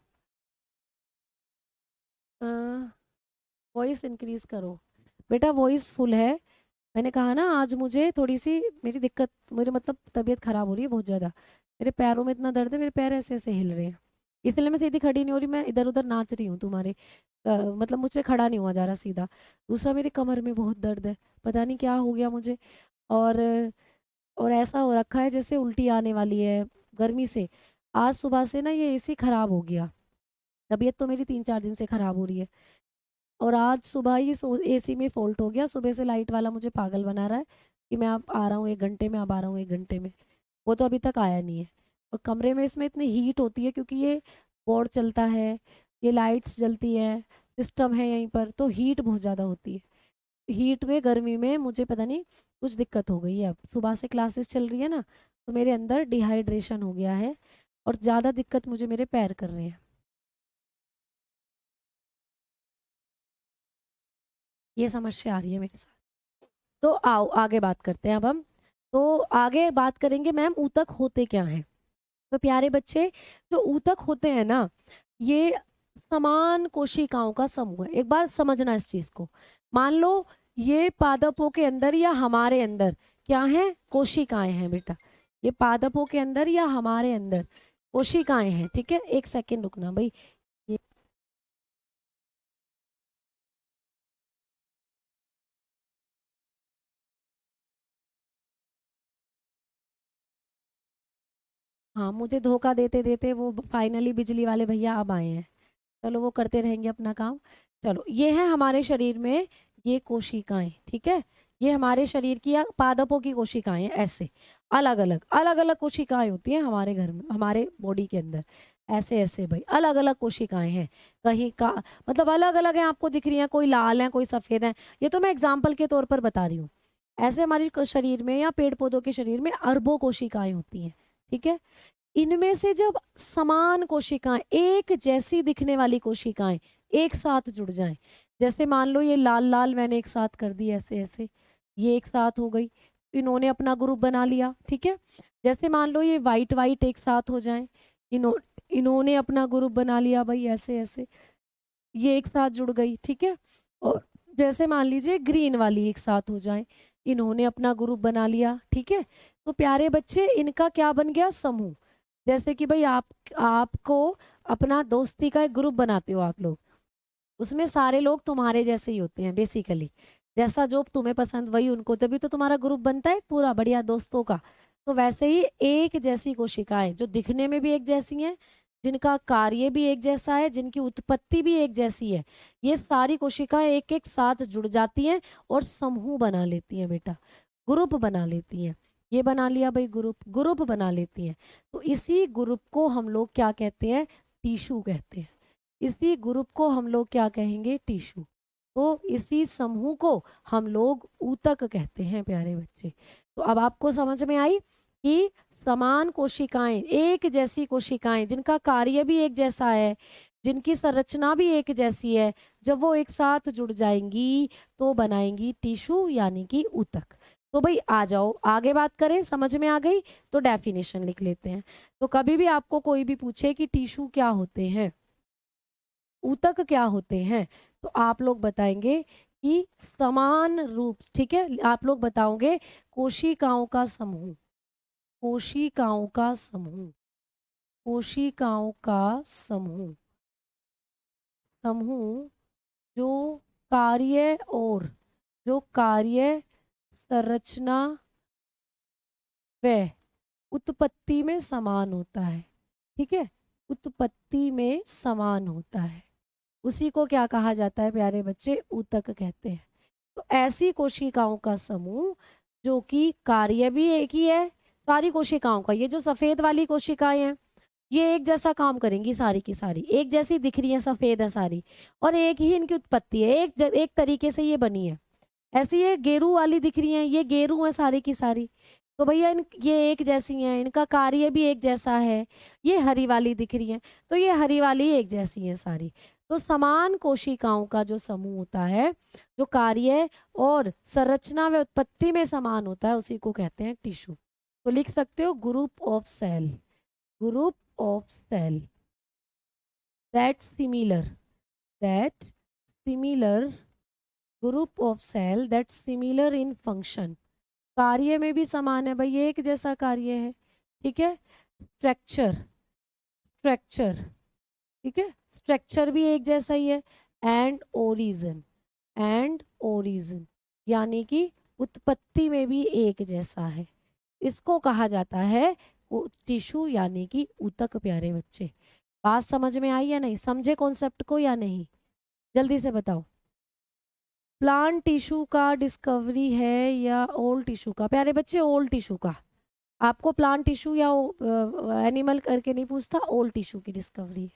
वॉइस इंक्रीज करो बेटा, वॉइस फुल है। मैंने कहा ना आज मुझे थोड़ी सी मेरी दिक्कत, मेरे मतलब तबीयत खराब हो रही है बहुत ज़्यादा, मेरे पैरों में इतना दर्द है, मेरे पैर ऐसे ऐसे हिल रहे हैं, इसलिए मैं सीधी खड़ी नहीं हो रही, मैं इधर उधर नाच रही हूँ तुम्हारे, मतलब मुझ पे खड़ा नहीं हुआ जा रहा सीधा। दूसरा, मेरी कमर में बहुत दर्द है, पता नहीं क्या हो गया मुझे। और और ऐसा हो रखा है जैसे उल्टी आने वाली है गर्मी से। आज सुबह से ना ये एसी खराब हो गया, तबीयत तो मेरी 3-4 दिन से खराब हो रही है। और आज सुबह ही एसी में फॉल्ट हो गया, सुबह से लाइट वाला मुझे पागल बना रहा है कि मैं अब आ रहा हूँ 1 घंटे में, अब आ रहा हूँ 1 घंटे में, वो तो अभी तक आया नहीं है। और कमरे में इसमें इतनी हीट होती है क्योंकि ये बोर्ड चलता है, ये लाइट्स जलती है, सिस्टम है यहीं पर, तो हीट बहुत ज़्यादा होती है। हीट में, गर्मी में मुझे पता नहीं कुछ दिक्कत हो गई है। अब सुबह से क्लासेस चल रही है ना, तो मेरे अंदर डिहाइड्रेशन हो गया है और ज़्यादा दिक्कत मुझे मेरे पैर कर रहे हैं। ये समस्या आ रही है मेरे साथ। तो आओ आगे बात करते हैं अब हम। तो आगे बात करेंगे मैम ऊतक होते क्या हैं। तो प्यारे बच्चे, जो ऊतक होते हैं ना, ये समान कोशिकाओं का समूह है। एक बार समझना इस चीज को। मान लो ये पादपों के अंदर या हमारे अंदर क्या है, कोशिकाएं हैं बेटा। ये पादपों के अंदर या हमारे अंदर कोशिकाएं हैं, ठीक है। एक सेकंड रुकना भाई। ये हाँ, मुझे धोखा देते देते वो फाइनली बिजली वाले भैया अब आए हैं। चलो वो करते रहेंगे अपना काम। चलो ये है हमारे शरीर में ये कोशिकाएं, ठीक है। ये हमारे शरीर की या पादपों की कोशिकाएं हैं। ऐसे अलग अलग कोशिकाएं होती हैं हमारे घर में, हमारे बॉडी के अंदर। ऐसे ऐसे भाई अलग अलग कोशिकाएं हैं। कहीं का मतलब अलग अलग है, आपको दिख रही हैं, कोई लाल है कोई सफेद है। ये तो मैं एग्जाम्पल के तौर पर बता रही हूँ। ऐसे हमारे शरीर में या पेड़ पौधों के शरीर में अरबों कोशिकाएं होती हैं, ठीक है। इनमें से जब समान कोशिकाएं, एक जैसी दिखने वाली कोशिकाएं एक साथ जुड़ जाएं, जैसे मान लो ये लाल लाल मैंने एक साथ कर दी ऐसे ऐसे, ये एक साथ हो गई, इन्होंने अपना ग्रुप बना लिया, ठीक है। जैसे मान लो ये वाइट वाइट एक साथ हो जाएं, इन्होंने अपना ग्रुप बना लिया भाई, ऐसे ऐसे ये एक साथ जुड़ गई, ठीक है। और जैसे मान लीजिए ग्रीन वाली एक साथ हो जाए, इन्होंने अपना ग्रुप बना लिया, ठीक है। तो प्यारे बच्चे इनका क्या बन गया, समूह। जैसे कि भाई आपको अपना दोस्ती का एक ग्रुप बनाते हो आप लोग, उसमें सारे लोग तुम्हारे जैसे ही होते हैं बेसिकली। जैसा जो तुम्हें पसंद वही उनको, तभी तो तुम्हारा ग्रुप बनता है पूरा बढ़िया दोस्तों का। तो वैसे ही एक जैसी कोशिकाएं जो दिखने में भी एक जैसी हैं, जिनका कार्य भी एक जैसा है, जिनकी उत्पत्ति भी एक जैसी है, ये सारी कोशिकाएं एक एक साथ जुड़ जाती हैं और समूह बना लेती हैं बेटा, ग्रुप बना लेती हैं। ये बना लिया भाई ग्रुप, ग्रुप बना लेती हैं। तो इसी ग्रुप को हम लोग क्या कहते हैं, टिश्यू कहते हैं। इसी ग्रुप को हम लोग क्या कहेंगे, टिश्यू। तो इसी समूह को हम लोग ऊतक कहते हैं प्यारे बच्चे। तो अब आपको समझ में आई कि समान कोशिकाएं, एक जैसी कोशिकाएं जिनका कार्य भी एक जैसा है, जिनकी संरचना भी एक जैसी है, जब वो एक साथ जुड़ जाएंगी तो बनाएंगी टिश्यू यानी कि ऊतक। तो भाई आ जाओ आगे बात करें, समझ में आ गई। तो डेफिनेशन लिख लेते हैं। तो कभी भी आपको कोई भी पूछे कि टिश्यू क्या होते हैं, ऊतक क्या होते हैं, तो आप लोग बताएंगे कि समान रूप, ठीक है। आप लोग बताओगे कोशिकाओं का समूह, कोशिकाओं का समूह, कोशिकाओं का समूह, समूह जो कार्य और जो कार्य, संरचना व उत्पत्ति में समान होता है, ठीक है। उत्पत्ति में समान होता है, उसी को क्या कहा जाता है प्यारे बच्चे, ऊतक कहते हैं। तो ऐसी कोशिकाओं का समूह जो कि कार्य भी एक ही है, सारी कोशिकाओं का, ये जो सफेद वाली कोशिकाएं हैं ये एक जैसा काम करेंगी, सारी की सारी एक जैसी दिख रही है, सफेद है सारी, और एक ही इनकी उत्पत्ति है, एक तरीके से ये बनी है। ऐसी ये गेरू वाली दिख रही है, ये गेरू है सारी की सारी, तो भैया ये एक जैसी हैं, इनका कार्य भी एक जैसा है। ये हरी वाली दिख रही है, तो ये हरी वाली एक जैसी है सारी। तो समान कोशिकाओं का जो समूह होता है, जो कार्य और संरचना व उत्पत्ति में समान होता है, उसी को कहते हैं टिश्यू। तो लिख सकते हो group of cell, group of cell that similar, that similar, group of cell that similar in function, कार्य में भी समान है भाई, ये एक जैसा कार्य है, ठीक है। स्ट्रक्चर, स्ट्रक्चर, ठीक है, स्ट्रक्चर भी एक जैसा ही है। एंड ओरिजिन, एंड ओरिजिन यानी कि उत्पत्ति में भी एक जैसा है, इसको कहा जाता है टिश्यू यानी कि ऊतक प्यारे बच्चे। बात समझ में आई या नहीं, समझे कॉन्सेप्ट को या नहीं, जल्दी से बताओ। प्लांट टिश्यू का डिस्कवरी है या ओल्ड टिश्यू का प्यारे बच्चे, ओल्ड टिश्यू का। आपको प्लांट टिश्यू या एनिमल करके नहीं पूछता, ओल्ड टिश्यू की डिस्कवरी है।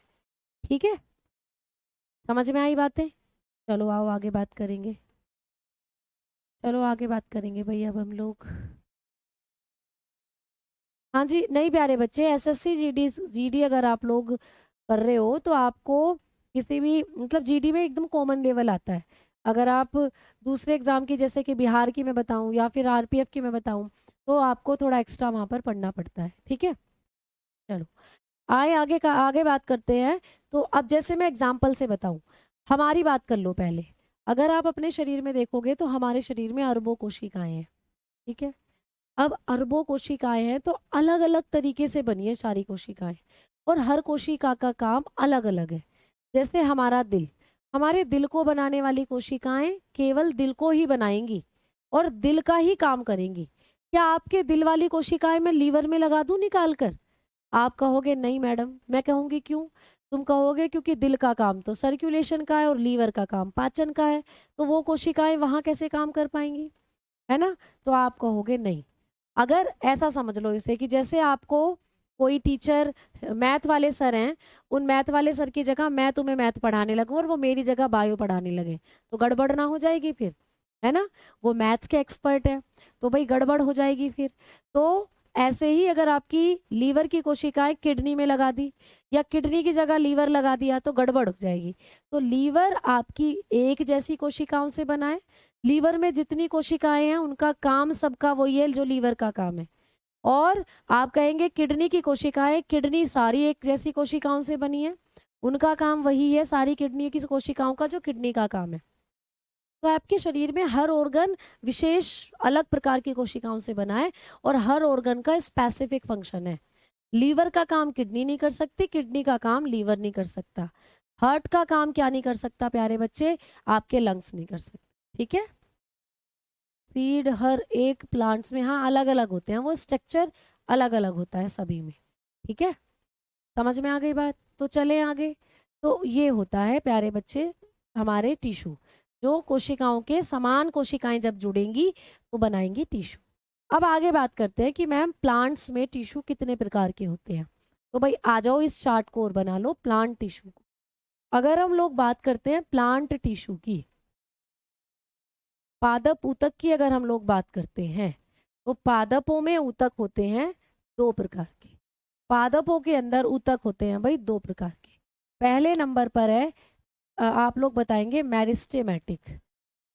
ठीक है, समझ में आई बातें? चलो आओ आगे बात करेंगे। चलो आगे बात करेंगे भाई अब हम लोग। हाँ जी, नहीं प्यारे बच्चे, एसएससी जीडी जीडी अगर आप लोग कर रहे हो तो आपको किसी भी मतलब जीडी में एकदम कॉमन लेवल आता है। अगर आप दूसरे एग्जाम की जैसे कि बिहार की मैं बताऊं या फिर आरपीएफ की मैं बताऊं तो आपको थोड़ा एक्स्ट्रा वहां पर पढ़ना पड़ता है। ठीक है, चलो आए आगे का आगे बात करते हैं। तो अब जैसे मैं एग्जाम्पल से बताऊं, हमारी बात कर लो पहले। अगर आप अपने शरीर में देखोगे तो हमारे शरीर में अरबों कोशिकाएं हैं। ठीक है, अब अरबों कोशिकाएं हैं तो अलग अलग तरीके से बनी है सारी कोशिकाएं, और हर कोशिका का काम अलग अलग है। जैसे हमारा दिल, हमारे दिल को बनाने वाली कोशिकाएं केवल दिल को ही बनाएंगी और दिल का ही काम करेंगी। क्या आपके दिल वाली कोशिकाएं मैं लीवर में लगा दूं निकाल कर? आप कहोगे नहीं मैडम। मैं कहूंगी क्यों? तुम कहोगे क्योंकि दिल का काम तो सर्कुलेशन का है और लीवर का काम पाचन का है, तो वो कोशिकाएं वहां कैसे काम कर पाएंगी, है ना? तो आप कहोगे नहीं। अगर ऐसा समझ लो इसे कि जैसे आपको कोई टीचर मैथ वाले सर हैं, उन मैथ वाले सर की जगह मैं तुम्हें मैथ पढ़ाने लगूं और वो मेरी जगह बायो पढ़ाने लगे, तो गड़बड़ ना हो जाएगी फिर, है ना? वो मैथ्स के एक्सपर्ट है तो भाई गड़बड़ हो जाएगी फिर। तो ऐसे ही अगर आपकी लीवर की कोशिकाएं किडनी में लगा दी या किडनी की जगह लीवर लगा दिया तो गड़बड़ हो जाएगी। तो लीवर आपकी एक जैसी कोशिकाओं से बना है। लीवर में जितनी कोशिकाएं हैं उनका काम सबका वही है जो लीवर का काम है। और आप कहेंगे किडनी की कोशिकाएं, किडनी सारी एक जैसी कोशिकाओं से बनी है, उनका काम वही है सारी किडनी की कोशिकाओं का जो किडनी का काम है। तो आपके शरीर में हर ऑर्गन विशेष अलग प्रकार की कोशिकाओं से बना है और हर ऑर्गन का स्पेसिफिक फंक्शन है। लीवर का काम किडनी नहीं कर सकती, किडनी का काम लीवर नहीं कर सकता। हार्ट का काम क्या नहीं कर सकता प्यारे बच्चे? आपके लंग्स नहीं कर सकते। ठीक है, सीड हर एक प्लांट्स में हाँ अलग अलग होते हैं, वो स्ट्रक्चर अलग अलग होता है सभी में। ठीक है, समझ में आ गई बात? तो चले आगे। तो ये होता है प्यारे बच्चे हमारे टिश्यू, जो कोशिकाओं के समान कोशिकाएं जब जुड़ेंगी तो बनाएंगी टिश्यू। अब आगे बात करते हैं कि मैम प्लांट्स में टिश्यू कितने प्रकार के होते हैं। तो भाई आ जाओ इस चार्ट को और बना लो प्लांट टिश्यू को। अगर हम लोग बात करते हैं प्लांट टिश्यू की, पादप ऊतक की अगर हम लोग बात करते हैं तो पादपों में ऊतक होते हैं दो प्रकार के। पादपों के अंदर ऊतक होते हैं भाई दो प्रकार के। पहले नंबर पर है आप लोग बताएंगे मेरिस्टेमेटिक,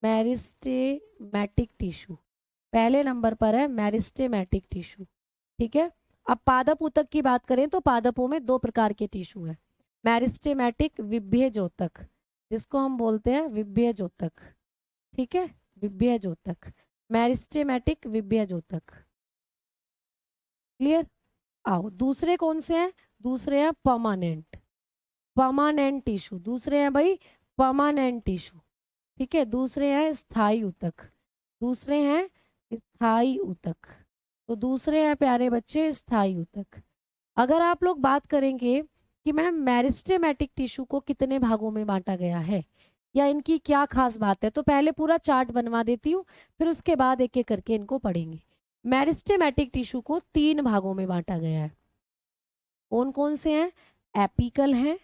मेरिस्टेमेटिक टिश्यू। पहले नंबर पर है मेरिस्टेमेटिक टिश्यू। ठीक है, अब पादप ऊतक की बात करें तो पादपों में दो प्रकार के टिश्यू हैं। मेरिस्टेमेटिक विभ्यजोतक, जिसको हम बोलते हैं विभ्यजोतक। ठीक है, विभ्यजोतक, मेरिस्टेमेटिक विभ्यजोतक। क्लियर? आओ दूसरे कौन से हैं? दूसरे हैं परमानेंट, परमानेंट टिश्यू। दूसरे हैं भाई परमानेंट टिश्यू। ठीक है, दूसरे हैं स्थायी ऊतक, दूसरे हैं स्थायी ऊतक। तो दूसरे हैं प्यारे बच्चे स्थायी ऊतक। अगर आप लोग बात करेंगे कि मैम मेरिस्टेमेटिक टिश्यू को कितने भागों में बांटा गया है या इनकी क्या खास बात है, तो पहले पूरा चार्ट बनवा देती हूँ, फिर उसके बाद एक एक करके इनको पढ़ेंगे। मेरिस्टेमेटिक टिश्यू को तीन भागों में बांटा गया है। कौन कौन से हैं? एपिकल हैं,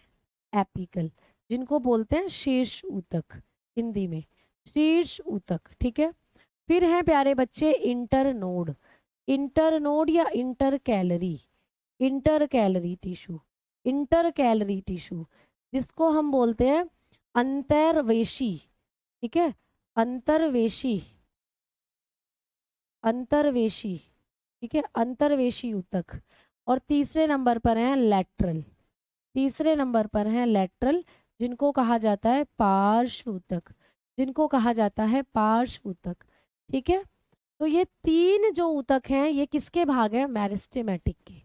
एपिकल जिनको बोलते हैं शीर्ष ऊतक, हिंदी में शीर्ष ऊतक। ठीक है, फिर हैं प्यारे बच्चे इंटरनोड, इंटरनोड या inter calorie, inter calorie tissue, inter calorie tissue जिसको हम बोलते हैं अंतर्वेशी। ठीक है, अंतर्वेशी, अंतर्वेशी। ठीक है, अंतर्वेशी ऊतक। और तीसरे नंबर पर हैं लेटरल, तीसरे नंबर पर हैं लेटरल जिनको कहा जाता है पार्श्व ऊतक, जिनको कहा जाता है पार्श्व ऊतक। ठीक है, तो ये तीन जो ऊतक हैं ये किसके भाग हैं? मेरिस्टेमेटिक के।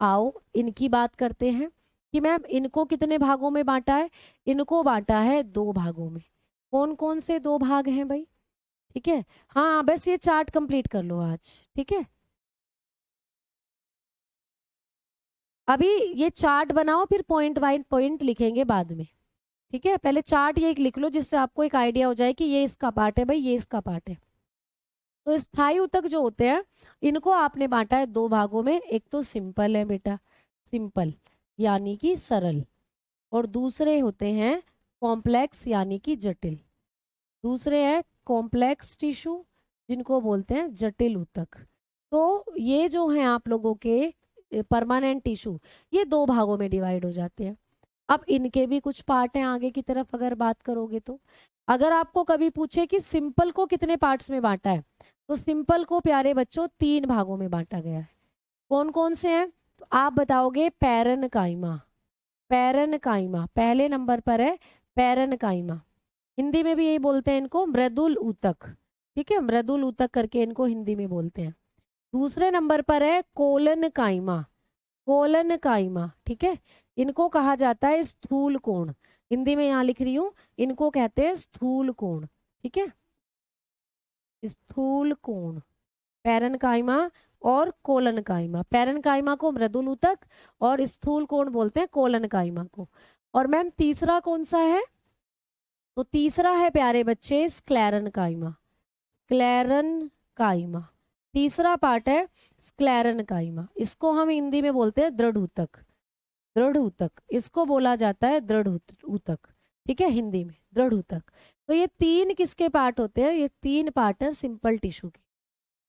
आओ इनकी बात करते हैं कि मैम इनको कितने भागों में बांटा है। इनको बांटा है दो भागों में। कौन कौन से दो भाग हैं भाई? ठीक है, हाँ बस ये चार्ट कंप्लीट कर लो आज। ठीक है, अभी ये चार्ट बनाओ फिर पॉइंट बाय पॉइंट लिखेंगे बाद में। ठीक है, पहले चार्ट ये एक लिख लो जिससे आपको एक आइडिया हो जाए कि ये इसका पार्ट है भाई, ये इसका पार्ट है। तो स्थायी ऊतक जो होते हैं इनको आपने बांटा है दो भागों में, एक तो सिंपल है बेटा, सिंपल यानी कि सरल, और दूसरे होते हैं कॉम्प्लेक्स यानी कि जटिल। दूसरे हैं कॉम्प्लेक्स टिश्यू जिनको बोलते हैं जटिल ऊतक। तो ये जो हैं आप लोगों के परमानेंट टिश्यू, ये दो भागों में डिवाइड हो जाते हैं। अब इनके भी कुछ पार्ट हैं आगे की तरफ अगर बात करोगे तो। अगर आपको कभी पूछे कि सिंपल को कितने पार्ट्स में बांटा है, तो सिंपल को प्यारे बच्चों तीन भागों में बांटा गया है। कौन कौन से हैं? तो आप बताओगे पैरेन्काइमा, पैरेन्काइमा पहले नंबर पर है, पैरेन्काइमा। हिंदी में भी यही बोलते हैं इनको, मृदुल ऊतक। ठीक है, मृदुल ऊतक करके इनको हिंदी में बोलते हैं। दूसरे नंबर पर है कोलनकाइमा, कोलनकाइमा। ठीक है, इनको कहा जाता है स्थूल कोण। हिंदी में यहाँ लिख रही हूँ, इनको कहते हैं स्थूल कोण। ठीक है, स्थूल कोण, पैरेन्काइमा और कोलनकाइमा। पैरेन्काइमा को मृदुल ऊतक और स्थूल कोण बोलते हैं कोलनकाइमा को। और मैम तीसरा कौन सा है? तो तीसरा है प्यारे बच्चे स्क्लेरेन्काइमा, स्क्लेरेन्काइमा। तीसरा पार्ट है स्क्लेरेन्काइमा। इसको हम हिंदी में बोलते हैं दृढ़ ऊतक, दृढ़ ऊतक इसको बोला जाता है, दृढ़ ऊतक। ठीक है, हिंदी में दृढ़ ऊतक। तो ये तीन किसके पार्ट होते हैं? ये तीन पार्ट है सिंपल टिश्यू के।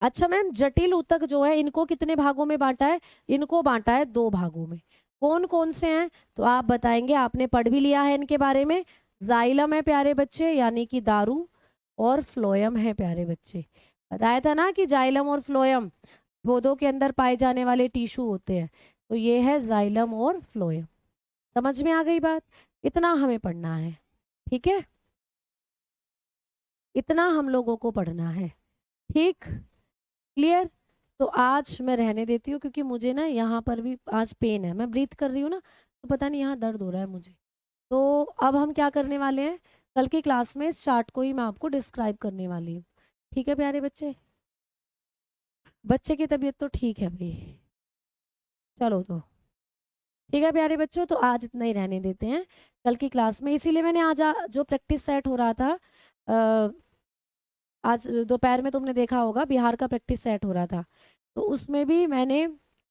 अच्छा मैम, जटिल ऊतक जो है इनको कितने भागों में बांटा है? इनको बांटा है दो भागों में। कौन कौन से हैं? तो आप बताएंगे, आपने पढ़ भी लिया है इनके बारे में। जाइलम है प्यारे बच्चे यानी कि दारू, और फ्लोयम है प्यारे बच्चे। बताया था ना कि जाइलम और फ्लोयम पौधों के अंदर पाए जाने वाले टिश्यू होते हैं। तो ये है जाइलम और फ्लोयम। समझ में आ गई बात? इतना हमें पढ़ना है। ठीक है, इतना हम लोगों को पढ़ना है। ठीक, क्लियर? तो आज मैं रहने देती हूँ क्योंकि मुझे ना यहाँ पर भी आज पेन है, मैं ब्रीथ कर रही हूँ ना, तो पता नहीं यहाँ दर्द हो रहा है मुझे। तो अब हम क्या करने वाले हैं, कल की क्लास में इस चार्ट को ही मैं आपको डिस्क्राइब करने वाली हूँ। ठीक है प्यारे बच्चे? बच्चे की तबीयत तो ठीक है भाई? चलो तो ठीक है प्यारे बच्चों, तो आज इतना ही रहने देते हैं। कल की क्लास में इसीलिए मैंने आज जो प्रैक्टिस सेट हो रहा था, आज दोपहर में तुमने देखा होगा बिहार का प्रैक्टिस सेट हो रहा था, तो उसमें भी मैंने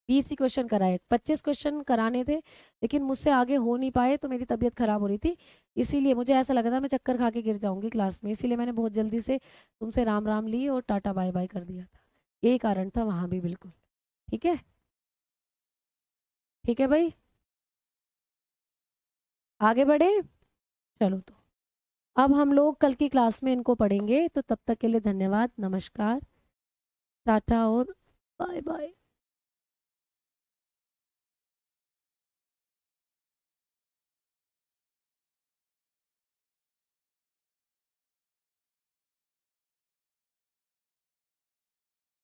20 ही क्वेश्चन कराए, 25 क्वेश्चन कराने थे, लेकिन मुझसे आगे हो नहीं पाए, तो मेरी तबीयत खराब हो रही थी। इसीलिए मुझे ऐसा लगा था मैं चक्कर खा के गिर जाऊंगी क्लास में, इसीलिए मैंने बहुत जल्दी से तुमसे राम राम ली और टाटा बाय बाय कर दिया था। यही कारण था वहाँ भी, बिल्कुल। ठीक है, ठीक है भाई, आगे बढ़े। चलो तो अब हम लोग कल की क्लास में इनको पढ़ेंगे, तो तब तक के लिए धन्यवाद, नमस्कार, टाटा और बाय बाय।